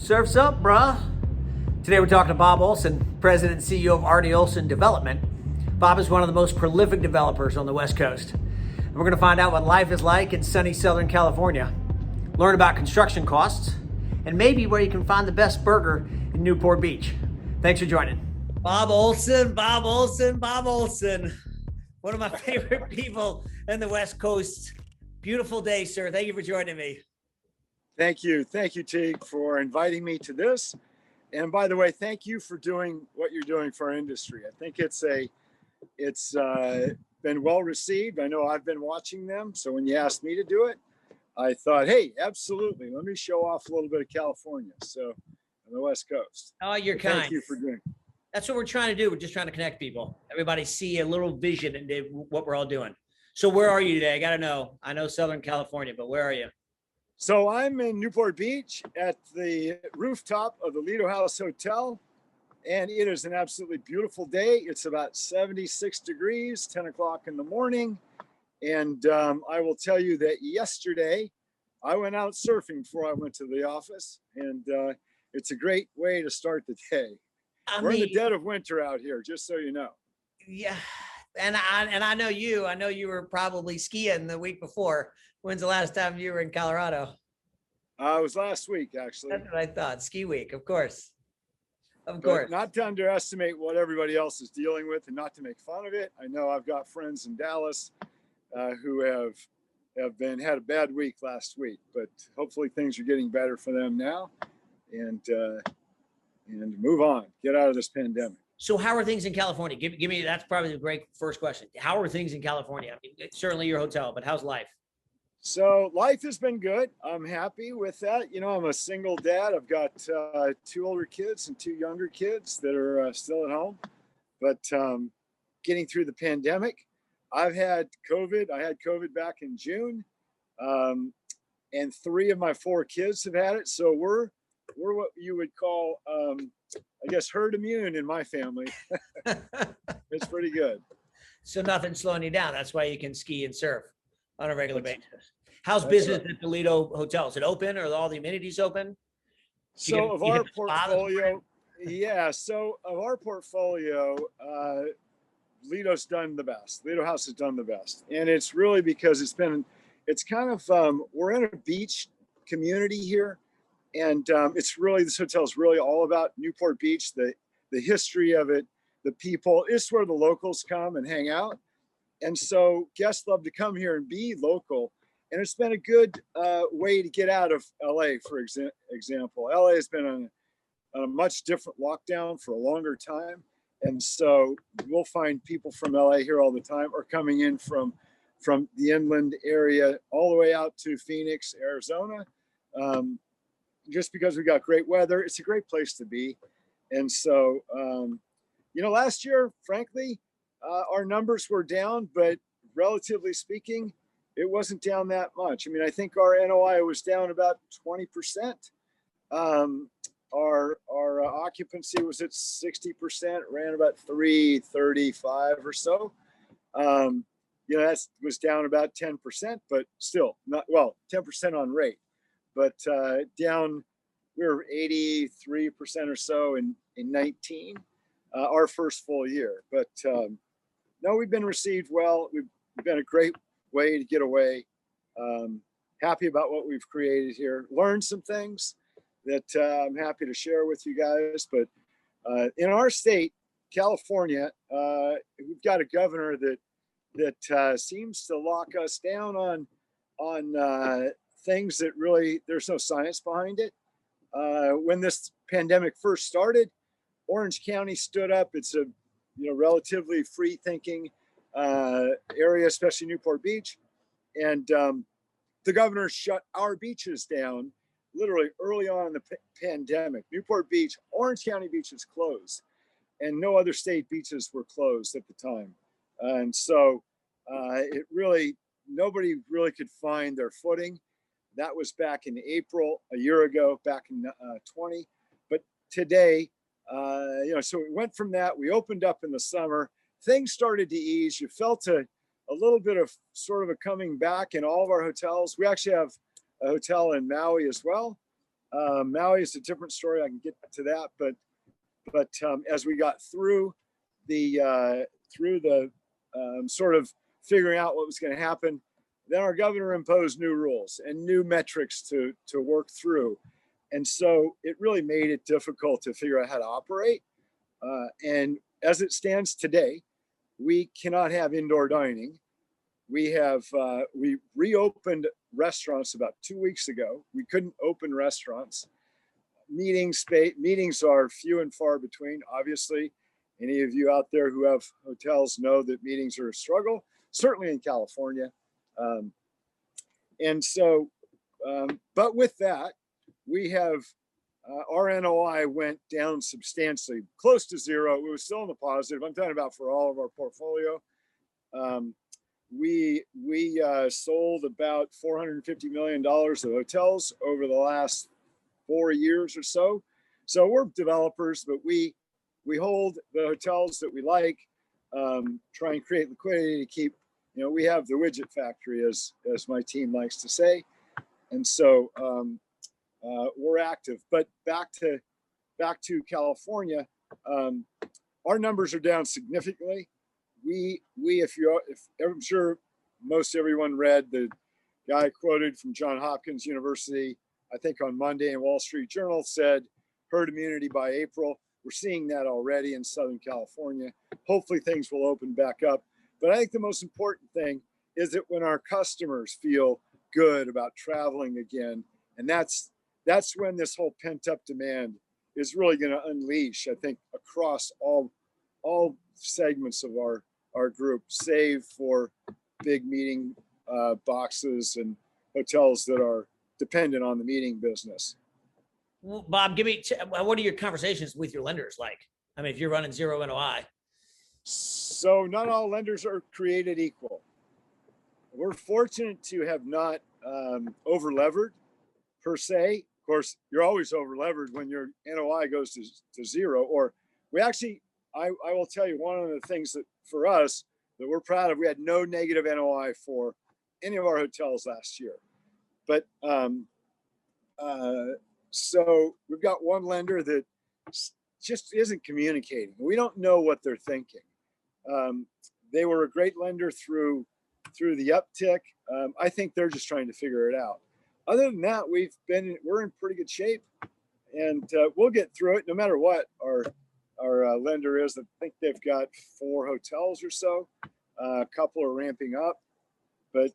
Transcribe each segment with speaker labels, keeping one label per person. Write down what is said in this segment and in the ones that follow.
Speaker 1: Surf's up, bruh. Today we're talking to Bob Olson, President and CEO of RD Olson Development. Bob is one of the most prolific developers on the West Coast. And we're going to find out what life is like in sunny Southern California, learn about construction costs, and maybe where you can find the best burger in Newport Beach. Thanks for joining. Bob Olson, Bob Olson, Bob Olson. One of my favorite people in the West Coast. Beautiful day, sir. Thank you for joining me.
Speaker 2: Thank you, Teague, for inviting me to this. And by the way, thank you for doing what you're doing for our industry. I think it's been well received. I know I've been watching them. So when you asked me to do it, I thought, hey, absolutely. Let me show off a little bit of California. So on the West Coast.
Speaker 1: Oh, you're kind.
Speaker 2: Thank you for doing it.
Speaker 1: That's what we're trying to do. We're just trying to connect people. Everybody see a little vision into what we're all doing. So where are you today? I got to know. I know Southern California, but where are you?
Speaker 2: So I'm in Newport Beach at the rooftop of the Lido House Hotel, and it is an absolutely beautiful day. It's about 76 degrees, 10 o'clock in the morning. And I will tell you that yesterday I went out surfing before I went to the office, and it's a great way to start the day. We're in the dead of winter out here, just so you know.
Speaker 1: Yeah. And I know you. I know you were probably skiing the week before. When's the last time you were in Colorado?
Speaker 2: It was last week, actually.
Speaker 1: That's what I thought. Ski week, of course. Of course.
Speaker 2: Not to underestimate what everybody else is dealing with and not to make fun of it. I know I've got friends in Dallas who have had a bad week last week, but hopefully things are getting better for them now and move on, get out of this pandemic.
Speaker 1: So how are things in California? Give me, that's probably the great first question. How are things in California? I mean, certainly your hotel, but how's life?
Speaker 2: So life has been good. I'm happy with that. You know, I'm a single dad. I've got 2 older kids and 2 younger kids that are still at home. But getting through the pandemic, I've had COVID. I had COVID back in June, and 3 of my 4 kids have had it. So we're what you would call, I guess, herd immune in my family. It's pretty good.
Speaker 1: So nothing's slowing you down. That's why you can ski and surf on a regular basis. How's business at the Lido Hotel? Is it open? Are all the amenities open?
Speaker 2: So of our portfolio, Lido's done the best. Lido House has done the best. And it's really because it's kind of, we're in a beach community here. And this hotel is really all about Newport Beach, the history of it, the people. It's where the locals come and hang out. And so guests love to come here and be local. And it's been a good way to get out of LA, for example. LA has been on a much different lockdown for a longer time. And so we'll find people from LA here all the time, or coming in from the inland area all the way out to Phoenix, Arizona. Just because we got great weather, it's a great place to be. And so, last year, frankly, our numbers were down, but relatively speaking, it wasn't down that much. I mean, I think our NOI was down about 20%. Our occupancy was at 60%, ran about 335 or so. That was down about 10%, but still not, 10% on rate. But down, we were 83% or so in 19, our first full year. But no, we've been received well. We've been a great way to get away. Happy about what we've created here. Learned some things that I'm happy to share with you guys. But in our state, California, we've got a governor that seems to lock us down on things that really, there's no science behind it. When this pandemic first started, Orange County stood up. It's a relatively free thinking area, especially Newport Beach. And the governor shut our beaches down literally early on in the pandemic. Newport Beach, Orange County beaches closed, and no other state beaches were closed at the time. And so nobody really could find their footing. That was back in April, a year ago, back in 20. But today, so we went from that. We opened up in the summer. Things started to ease. You felt a little bit of sort of a coming back in all of our hotels. We actually have a hotel in Maui as well. Maui is a different story. I can get to that, but as we got through the sort of figuring out what was going to happen, then our governor imposed new rules and new metrics to work through, and so it really made it difficult to figure out how to operate. And as it stands today, we cannot have indoor dining. We reopened restaurants about 2 weeks ago. We couldn't open restaurants. Meetings are few and far between. Obviously, any of you out there who have hotels know that meetings are a struggle, certainly in California. But with that, we have our NOI went down substantially, close to zero. It was still in the positive. I'm talking about for all of our portfolio. We sold about $450 million of hotels over the last 4 years or so. So we're developers, but we hold the hotels that we like, try and create liquidity to keep, we have the widget factory, as my team likes to say. And so we're active. But back to California, our numbers are down significantly. I'm sure most everyone read the guy quoted from Johns Hopkins University, I think on Monday in Wall Street Journal, said herd immunity by April. We're seeing that already in Southern California. Hopefully things will open back up. But I think the most important thing is that when our customers feel good about traveling again, and that's when this whole pent up demand is really going to unleash, I think, across all segments of our group, save for big meeting boxes and hotels that are dependent on the meeting business.
Speaker 1: Well, Bob, what are your conversations with your lenders like? I mean, if you're running zero NOI.
Speaker 2: So not all lenders are created equal. We're fortunate to have not over levered per se. Of course, you're always over levered when your NOI goes to zero. Or we actually, I will tell you, one of the things that for us that we're proud of, we had no negative NOI for any of our hotels last year. But so we've got one lender that just isn't communicating. We don't know what they're thinking. They were a great lender through the uptick. I think they're just trying to figure it out. Other than that, we're in pretty good shape, and we'll get through it no matter what our lender is. I think they've got 4 hotels or so. A couple are ramping up, but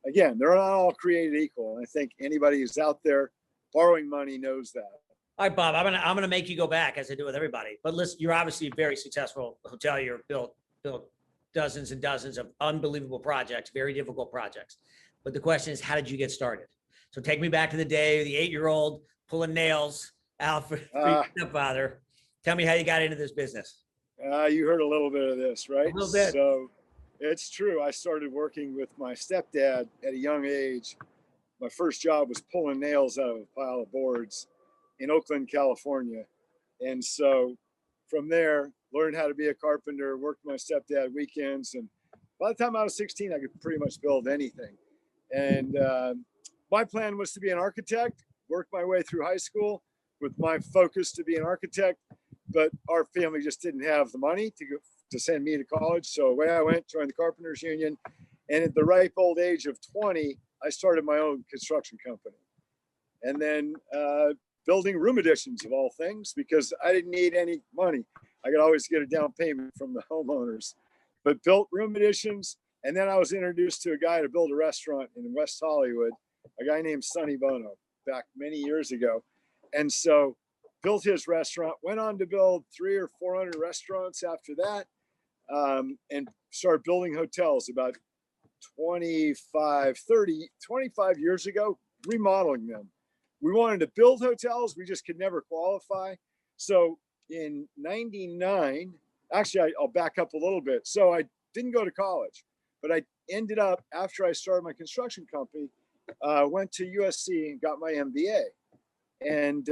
Speaker 2: again, they're not all created equal. And I think anybody who's out there borrowing money knows that.
Speaker 1: All right, Bob, I'm gonna make you go back, as I do with everybody. But listen, you're obviously a very successful hotelier, built dozens and dozens of unbelievable projects, very difficult projects. But the question is, how did you get started? So take me back to the day, the 8-year-old pulling nails out for your stepfather. Tell me how you got into this business.
Speaker 2: You heard a little bit of this, right?
Speaker 1: A little bit.
Speaker 2: So it's true. I started working with my stepdad at a young age. My first job was pulling nails out of a pile of boards in Oakland, California. And so from there, learned how to be a carpenter, worked with my stepdad weekends. And by the time I was 16, I could pretty much build anything. And my plan was to be an architect, work my way through high school with my focus to be an architect. But our family just didn't have the money to send me to college. So away I went, joined the Carpenters Union. And at the ripe old age of 20, I started my own construction company. And then building room additions of all things, because I didn't need any money. I could always get a down payment from the homeowners, but built room additions. And then I was introduced to a guy to build a restaurant in West Hollywood, a guy named Sonny Bono, back many years ago. And so built his restaurant, went on to build 300 or 400 restaurants after that, and started building hotels about 25 years ago, remodeling them. We wanted to build hotels, we just could never qualify. So in 99, actually, I'll back up a little bit. So I didn't go to college, but I ended up, after I started my construction company, went to USC and got my MBA. And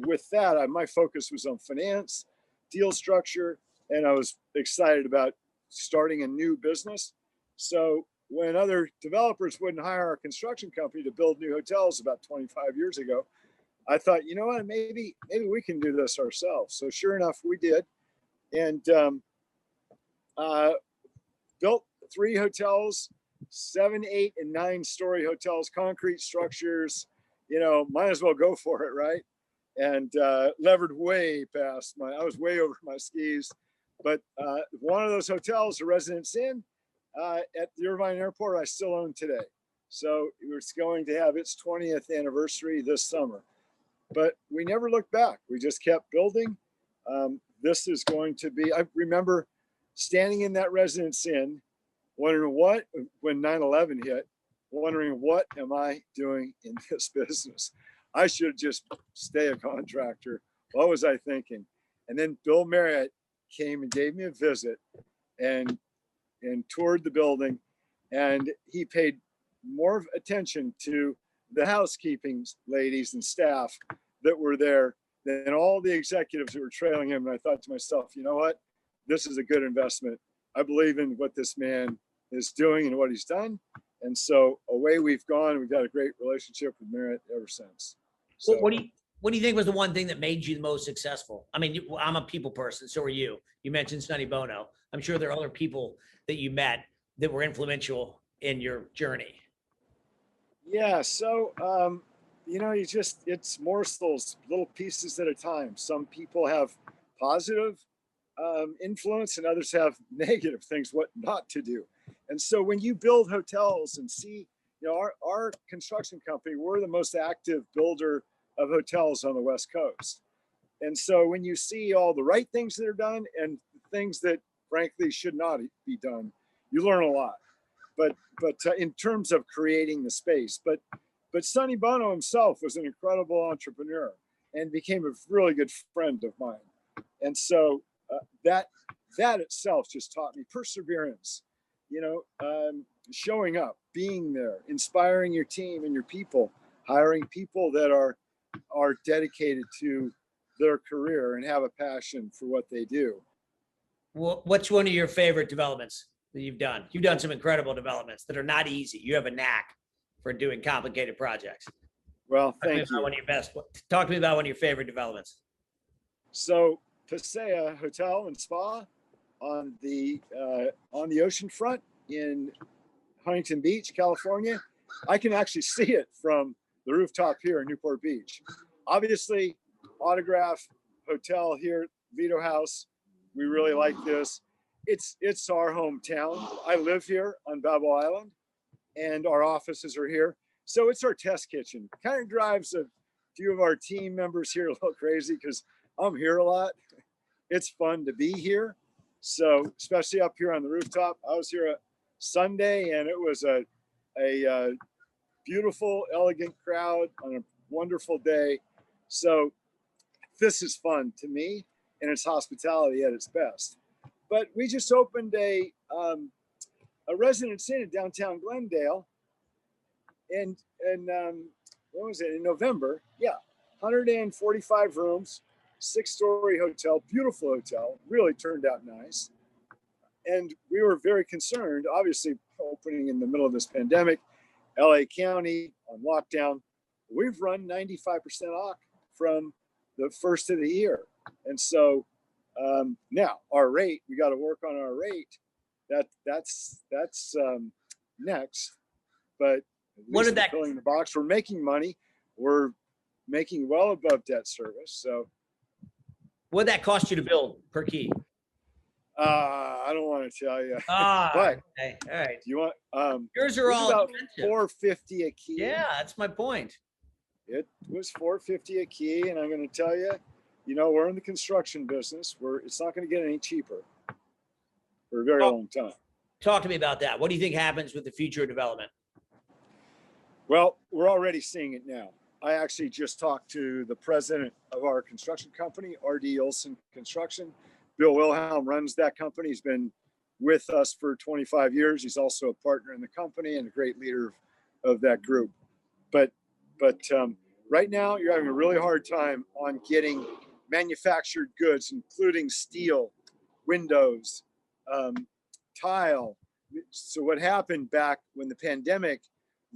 Speaker 2: with that, my focus was on finance, deal structure, and I was excited about starting a new business. So when other developers wouldn't hire our construction company to build new hotels about 25 years ago, I thought, you know what, maybe we can do this ourselves. So sure enough, we did, and built 3 hotels, 7, 8, and 9-story hotels, concrete structures. You know, might as well go for it, right? And levered way past I was way over my skis. But one of those hotels, the Residence Inn at the Irvine Airport, I still own today. So it's going to have its 20th anniversary this summer. But we never looked back. We just kept building. This is going to be, I remember standing in that Residence Inn, wondering when 9/11 hit, wondering what am I doing in this business? I should just stay a contractor. What was I thinking? And then Bill Marriott came and gave me a visit and toured the building, and he paid more attention to the housekeeping ladies and staff that were there than all the executives who were trailing him. And I thought to myself, you know what? This is a good investment. I believe in what this man is doing and what he's done. And so away we've gone. We've got a great relationship with Marriott ever since. So,
Speaker 1: What do you think was the one thing that made you the most successful? I mean, I'm a people person. So are you. You mentioned Sonny Bono. I'm sure there are other people that you met that were influential in your journey.
Speaker 2: yeah. So, you know, it's morsels, little pieces at a time. Some people have positive influence and others have negative things, what not to do. And so when you build hotels and see, you know, our construction company, we're the most active builder of hotels on the West Coast. And so when you see all the right things that are done and things that frankly should not be done, you learn a lot. But in terms of creating the space, but Sonny Bono himself was an incredible entrepreneur and became a really good friend of mine. And so that itself just taught me perseverance, you know, showing up, being there, inspiring your team and your people, hiring people that are dedicated to their career and have a passion for what they do.
Speaker 1: What's one of your favorite developments that you've done? You've done some incredible developments that are not easy. You have a knack for doing complicated projects.
Speaker 2: Well, thank you.
Speaker 1: Talk to me about one of your favorite developments.
Speaker 2: So Pacifica Hotel and Spa on the ocean front in Huntington Beach, California. I can actually see it from the rooftop here in Newport Beach. Obviously, Autograph Hotel here, Vito House. We really like this. It's our hometown. I live here on Babel Island, and our offices are here. So it's our test kitchen. Kind of drives a few of our team members here a little crazy because I'm here a lot. It's fun to be here. So especially up here on the rooftop. I was here Sunday, and it was a beautiful, elegant crowd on a wonderful day. So this is fun to me, and it's hospitality at its best. But we just opened a Residence Inn in downtown Glendale, and what was it, in November? Yeah, 145 rooms, 6-story hotel, beautiful hotel, really turned out nice. And we were very concerned, obviously opening in the middle of this pandemic, LA County on lockdown. We've run 95% occ from the first of the year. And so now our rate, we got to work on our rate. That's next. But
Speaker 1: what did that
Speaker 2: filling the box? We're making money. We're making well above debt service. So
Speaker 1: what did that cost you to build per key?
Speaker 2: I don't want to tell you.
Speaker 1: But okay. All right.
Speaker 2: You want
Speaker 1: Yours are all
Speaker 2: about
Speaker 1: expensive.
Speaker 2: $450 a key.
Speaker 1: Yeah, that's my point.
Speaker 2: It was $450 a key, and I'm going to tell you, you know, we're in the construction business. It's not going to get any cheaper for a very long time.
Speaker 1: Talk to me about that. What do you think happens with the future of development?
Speaker 2: Well, we're already seeing it now. I actually just talked to the president of our construction company, RD Olson Construction. Bill Wilhelm runs that company. He's been with us for 25 years. He's also a partner in the company and a great leader of that group. But right now, you're having a really hard time on getting manufactured goods, including steel, windows, tile, so what happened back when the pandemic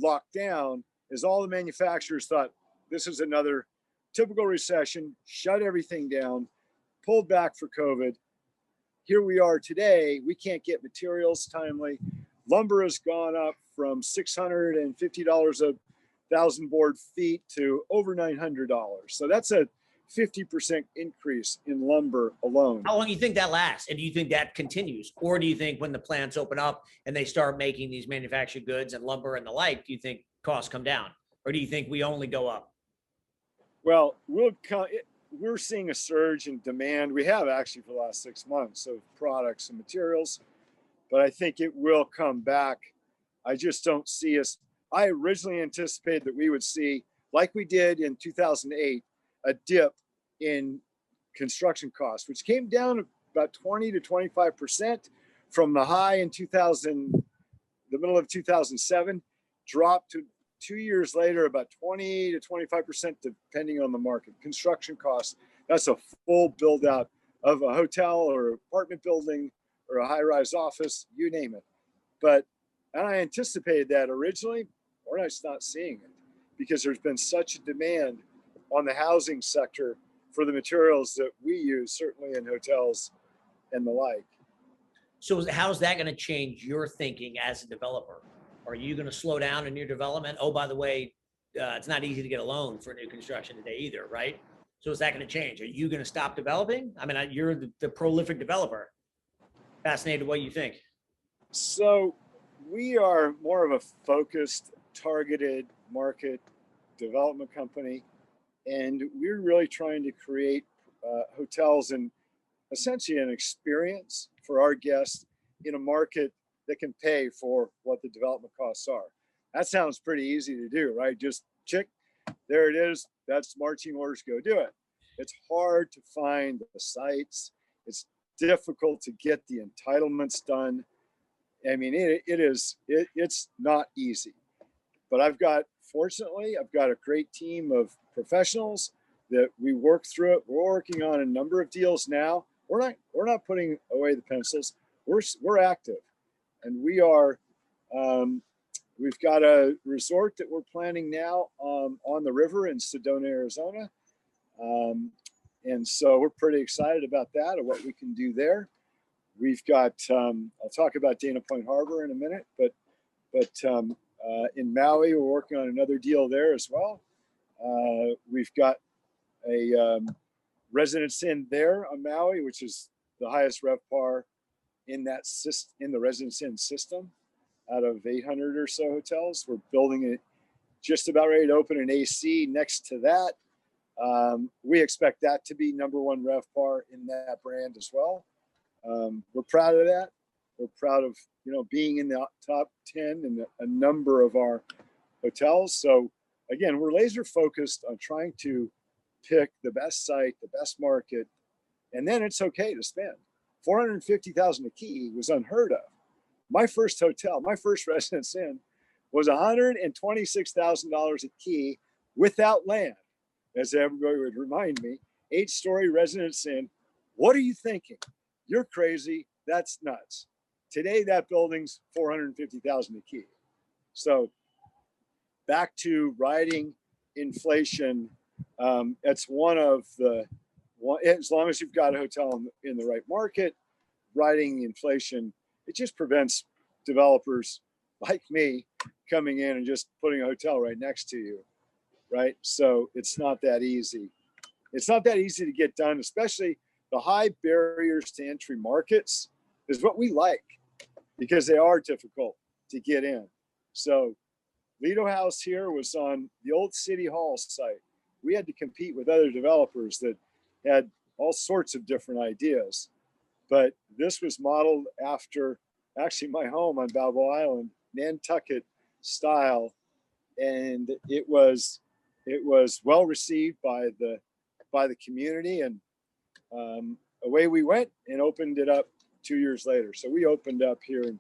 Speaker 2: locked down is all the manufacturers thought this is another typical recession, shut everything down, pulled back for COVID. Here we are today. We can't get materials timely. Lumber has gone up from $650 a thousand board feet to over $900. So that's a 50% increase in lumber alone.
Speaker 1: How long do you think that lasts? And do you think that continues? Or do you think when the plants open up and they start making these manufactured goods and lumber and the like, do you think costs come down? Or do you think we only go up?
Speaker 2: Well, we're seeing a surge in demand. We have actually for the last 6 months of products and materials, but I think it will come back. I just don't see us. I originally anticipated that we would see, like we did in 2008, a dip in construction costs, which came down about 20 to 25% from the high in the middle of 2007, dropped to 2 years later about 20 to 25%, depending on the market. Construction costs, that's a full build out of a hotel or apartment building or a high-rise office, you name it. And I anticipated that originally. We're just not seeing it because there's been such a demand on the housing sector for the materials that we use, certainly in hotels and the like.
Speaker 1: So how's that going to change your thinking as a developer? Are you going to slow down in your development? Oh, by the way, it's not easy to get a loan for new construction today either, right? So is that going to change? Are you going to stop developing? I mean, you're the prolific developer. Fascinated what you think.
Speaker 2: So we are more of a focused, targeted market development company. And we're really trying to create hotels and essentially an experience for our guests in a market that can pay for what the development costs are. That sounds pretty easy to do, right? Just check, there it is. That's marching orders, go do it. It's hard to find the sites. It's difficult to get the entitlements done. I mean, it's not easy. But fortunately, I've got a great team of professionals that we work through it. We're working on a number of deals now. We're not putting away the pencils. We're active, and we are. We've got a resort that we're planning now on the river in Sedona, Arizona, and so we're pretty excited about that and what we can do there. We've got. I'll talk about Dana Point Harbor in a minute, but in Maui, we're working on another deal there as well. We've got a Residence Inn there on Maui, which is the highest RevPAR in the Residence Inn system out of 800 or so hotels. We're building it just about ready to open an AC next to that. We expect that to be number one RevPAR in that brand as well. We're proud of that. We're proud of being in the top 10 in a number of our hotels. So again, we're laser focused on trying to pick the best site, the best market, and then it's okay to spend. $450,000 a key was unheard of. My first hotel, my first Residence Inn, was $126,000 a key without land. As everybody would remind me, 8-story Residence Inn. What are you thinking? You're crazy. That's nuts. Today, that building's $450,000 a key. So back to riding inflation. It's one of the, as long as you've got a hotel in the right market, riding inflation, it just prevents developers like me coming in and just putting a hotel right next to you, right? So it's not that easy. It's not that easy to get done, especially the high barriers to entry markets is what we like because they are difficult to get in. So Lido House here was on the old City Hall site. We had to compete with other developers that had all sorts of different ideas. But this was modeled after actually my home on Balboa Island, Nantucket style. And it was well received by the community, and away we went and opened it up 2 years later. So we opened up here in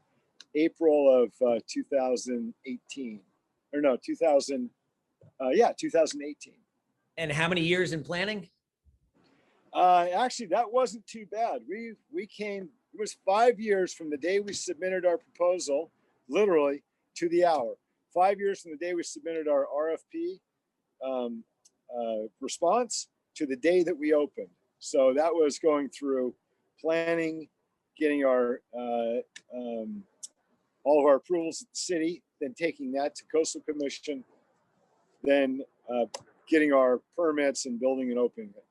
Speaker 2: April of 2018, or no, 2018.
Speaker 1: And how many years in planning?
Speaker 2: Actually, that wasn't too bad. We came It was 5 years from the day we submitted our proposal, literally to the hour. 5 years from the day we submitted our RFP response to the day that we opened. So that was going through planning, getting our all of our approvals at the city, then taking that to Coastal Commission, then getting our permits and building and opening it.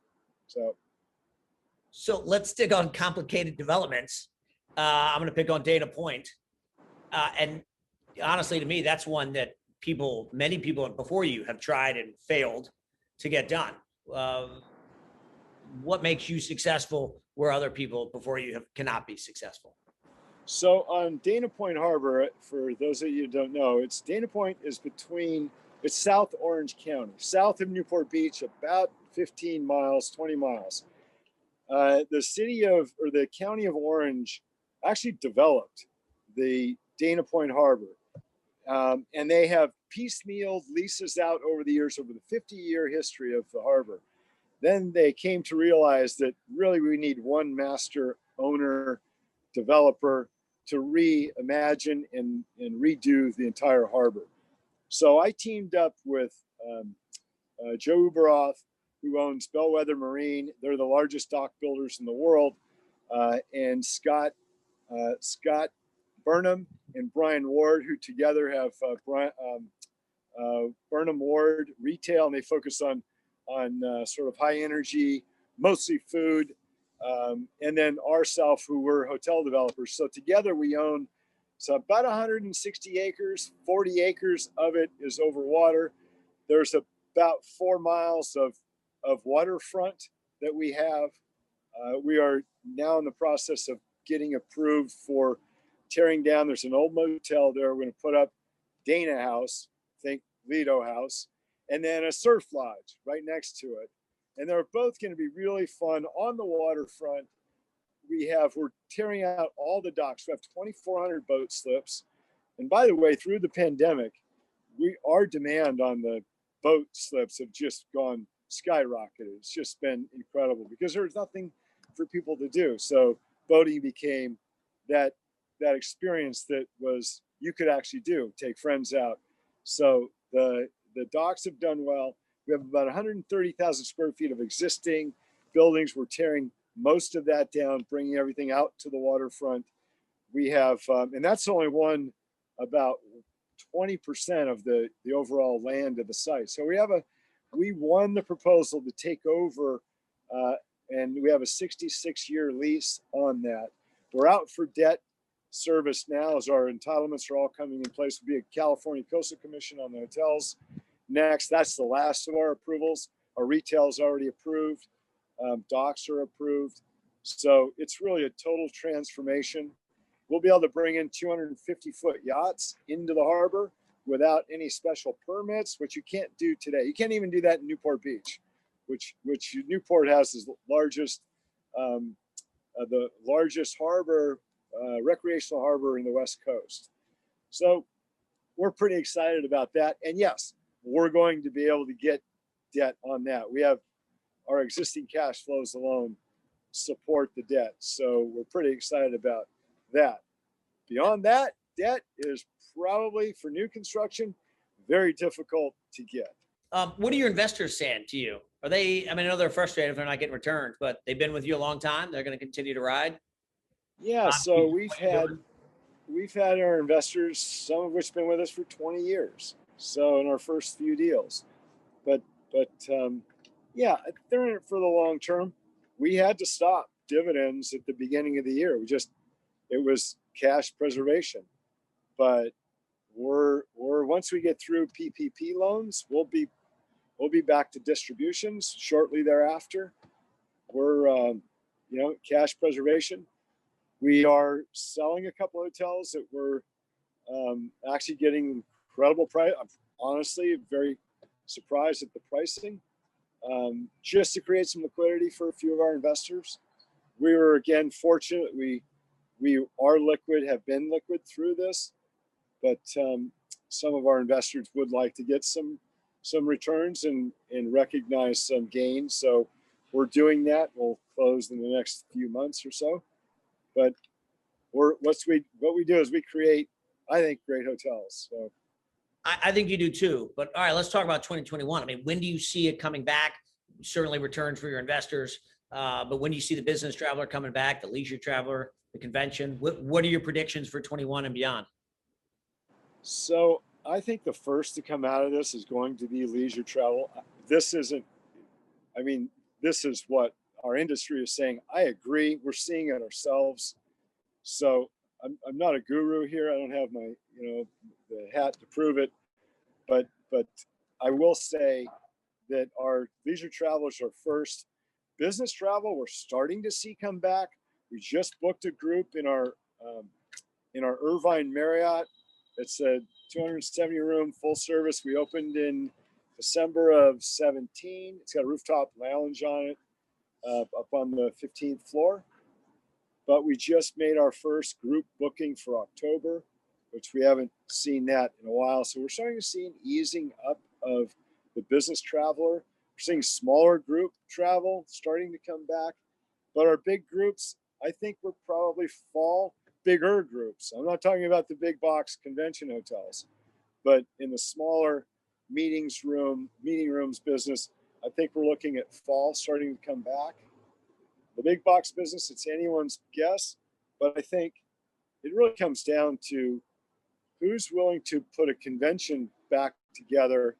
Speaker 1: So let's stick on complicated developments. I'm going to pick on Dana Point. And honestly, to me, that's one that many people before you have tried and failed to get done. What makes you successful where other people before you cannot be successful?
Speaker 2: So on Dana Point Harbor, for those of you who don't know, Dana Point is it's South Orange County, south of Newport Beach, about 15 miles, 20 miles. The county of Orange actually developed the Dana Point Harbor. And they have piecemealed leases out over the years, over the 50-year history of the harbor. Then they came to realize that really we need one master owner, developer to reimagine and redo the entire harbor. So I teamed up with Joe Uberoth, who owns Bellwether Marine. They're the largest dock builders in the world, and Scott Burnham and Brian Ward, who together have Burnham Ward Retail, and they focus on sort of high energy, mostly food, and then ourselves, who were hotel developers. So together we own about 160 acres. 40 acres of it is over water. There's about 4 miles of waterfront that we have. We are now in the process of getting approved for tearing down. There's an old motel there. We're going to put up Dana House, think Lido House, and then a surf lodge right next to it. And they're both going to be really fun on the waterfront. We're tearing out all the docks. We have 2,400 boat slips. And by the way, through the pandemic, our demand on the boat slips have just gone skyrocketed. It's just been incredible because there's nothing for people to do. So boating became that experience that was you could actually take friends out. So the docks have done well. We have about 130,000 square feet of existing buildings. We're tearing most of that down, bringing everything out to the waterfront. We have, and that's only about 20% of the overall land of the site. So we won the proposal to take over, and we have a 66-year lease on that. We're out for debt service now as our entitlements are all coming in place. We'll be a California Coastal Commission on the hotels next. That's the last of our approvals. Our retail is already approved. Docks are approved. So it's really a total transformation. We'll be able to bring in 250-foot yachts into the harbor without any special permits, which you can't do today. You can't even do that in Newport Beach, which Newport has the largest harbor, recreational harbor in the West Coast. So we're pretty excited about that. And yes, we're going to be able to get debt on that. We have our existing cash flows alone support the debt. So we're pretty excited about that. Beyond that, debt is probably for new construction very difficult to get.
Speaker 1: What are your investors saying to you? Are they, I know they're frustrated if they're not getting returns, but they've been with you a long time. They're going to continue to ride.
Speaker 2: Yeah. So we've had our investors, some of which have been with us for 20 years. So in our first few deals, but yeah, they're in it for the long term. We had to stop dividends at the beginning of the year. It was cash preservation, but we're once we get through PPP loans, we'll be back to distributions shortly thereafter. We're cash preservation. We are selling a couple of hotels that we're actually getting incredible price. I'm honestly very surprised at the pricing, just to create some liquidity for a few of our investors. We were again fortunate. We are liquid, have been liquid through this, but some of our investors would like to get some returns and recognize some gains. So we're doing that. We'll close in the next few months or so. But what we do is we create, I think, great hotels. So
Speaker 1: I think you do too. But all right, let's talk about 2021. I mean, when do you see it coming back? Certainly returns for your investors. But when do you see the business traveler coming back, the leisure traveler, the convention? What are your predictions for 21 and beyond?
Speaker 2: So I think the first to come out of this is going to be leisure travel. This isn't, I mean, this is what our industry is saying. I agree. We're seeing it ourselves. So I'm not a guru here. I don't have my, the hat to prove it. But I will say that our leisure travelers are first. Business travel, we're starting to see come back. We just booked a group in our Irvine Marriott. It's a 270 room full service. We opened in December of 17. It's got a rooftop lounge on it up on the 15th floor. But we just made our first group booking for October, which we haven't seen that in a while. So we're starting to see an easing up of the business traveler. We're seeing smaller group travel starting to come back. But our big groups, I think we're probably bigger groups. I'm not talking about the big box convention hotels, but in the smaller meeting rooms business, I think we're looking at fall starting to come back. The big box business, it's anyone's guess, but I think it really comes down to who's willing to put a convention back together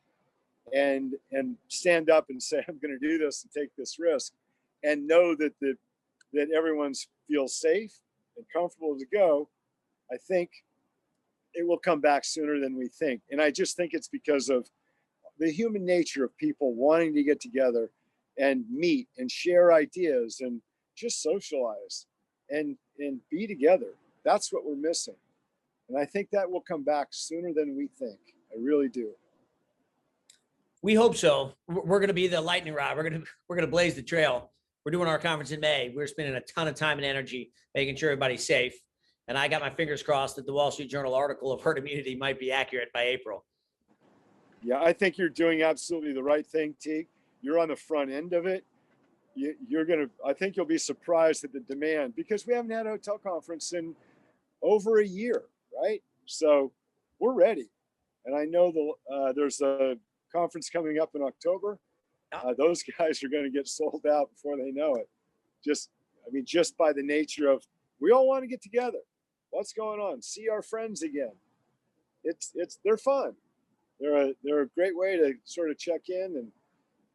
Speaker 2: and stand up and say, I'm going to do this and take this risk, and know that that everyone feels safe and comfortable to go. I think it will come back sooner than we think. And I just think it's because of the human nature of people wanting to get together and meet and share ideas and just socialize and be together. That's what we're missing. And I think that will come back sooner than we think. I really do.
Speaker 1: We hope so. We're going to be the lightning rod. We're going to blaze the trail. We're doing our conference in May. We're spending a ton of time and energy making sure everybody's safe. And I got my fingers crossed that the Wall Street Journal article of herd immunity might be accurate by April.
Speaker 2: Yeah, I think you're doing absolutely the right thing, Teague. You're on the front end of it. I think you'll be surprised at the demand, because we haven't had a hotel conference in over a year, right? So we're ready. And I know there's a conference coming up in October. Those guys are going to get sold out before they know it. Just by the nature of, we all want to get together. What's going on? See our friends again. They're fun. They're a great way to sort of check in and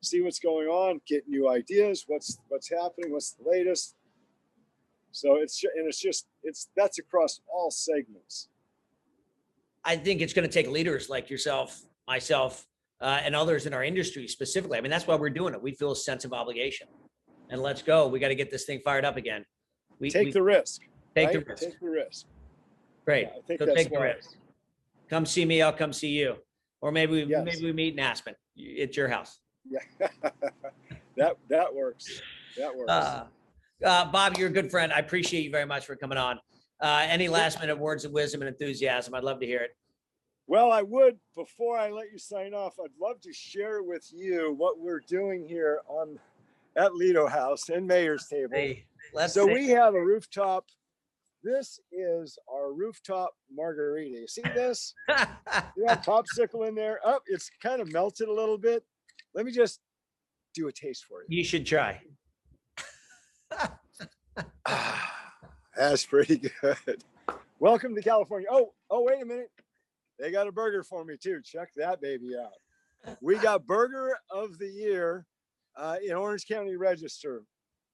Speaker 2: see what's going on, get new ideas, what's happening, what's the latest. So that's across all segments.
Speaker 1: I think it's going to take leaders like yourself, myself, and others in our industry specifically. I mean, that's why we're doing it. We feel a sense of obligation, and let's go. We got to get this thing fired up again.
Speaker 2: Take the risk.
Speaker 1: Take
Speaker 2: right?
Speaker 1: the risk.
Speaker 2: Take the risk.
Speaker 1: Great.
Speaker 2: Yeah, I think
Speaker 1: so
Speaker 2: that's
Speaker 1: take the risk. Come see me. I'll come see you. Or maybe we meet in Aspen. It's your house.
Speaker 2: Yeah, that works. That works.
Speaker 1: Bob, you're a good friend. I appreciate you very much for coming on. Any last minute words of wisdom and enthusiasm? I'd love to hear it.
Speaker 2: Well, I would, before I let you sign off, I'd love to share with you what we're doing here at Lido House and Mayor's Table.
Speaker 1: Hey,
Speaker 2: we have a rooftop. This is our rooftop margarita. You see this? You got popsicle in there. Oh, it's kind of melted a little bit. Let me just do a taste for you.
Speaker 1: You should try.
Speaker 2: That's pretty good. Welcome to California. Oh, wait a minute. They got a burger for me too. Check that baby out. We got Burger of the Year in Orange County Register,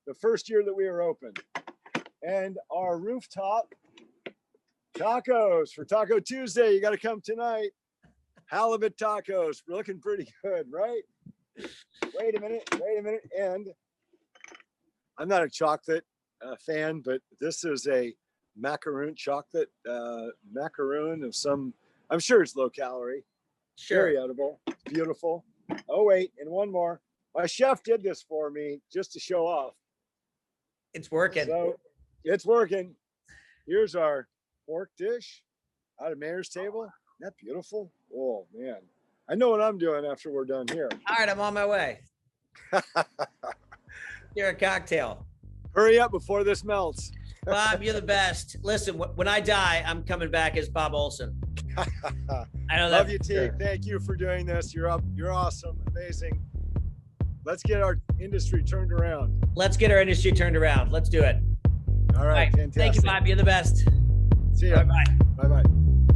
Speaker 2: the first year that we were open. And our rooftop tacos for Taco Tuesday. You got to come tonight. Halibut tacos. We're looking pretty good, right? Wait a minute. And I'm not a chocolate fan, but this is a macaroon chocolate macaroon of some, I'm sure it's low calorie.
Speaker 1: Sure.
Speaker 2: Very edible. Beautiful. Oh, wait. And one more. My chef did this for me just to show off.
Speaker 1: It's working.
Speaker 2: So it's working. Here's our pork dish out of Mayor's Table. Isn't that beautiful? Oh, man. I know what I'm doing after we're done here.
Speaker 1: All right, I'm on my way. You're a cocktail.
Speaker 2: Hurry up before this melts.
Speaker 1: Bob, you're the best. Listen, when I die, I'm coming back as Bob Olson. I know that.
Speaker 2: Love you, Teague. Thank you for doing this. You're awesome, amazing. Let's get our industry turned around.
Speaker 1: Let's get our industry turned around. Let's do it.
Speaker 2: All right, fantastic.
Speaker 1: Thank you, Bob. You're the best.
Speaker 2: See ya.
Speaker 1: Bye-bye.
Speaker 2: Bye-bye.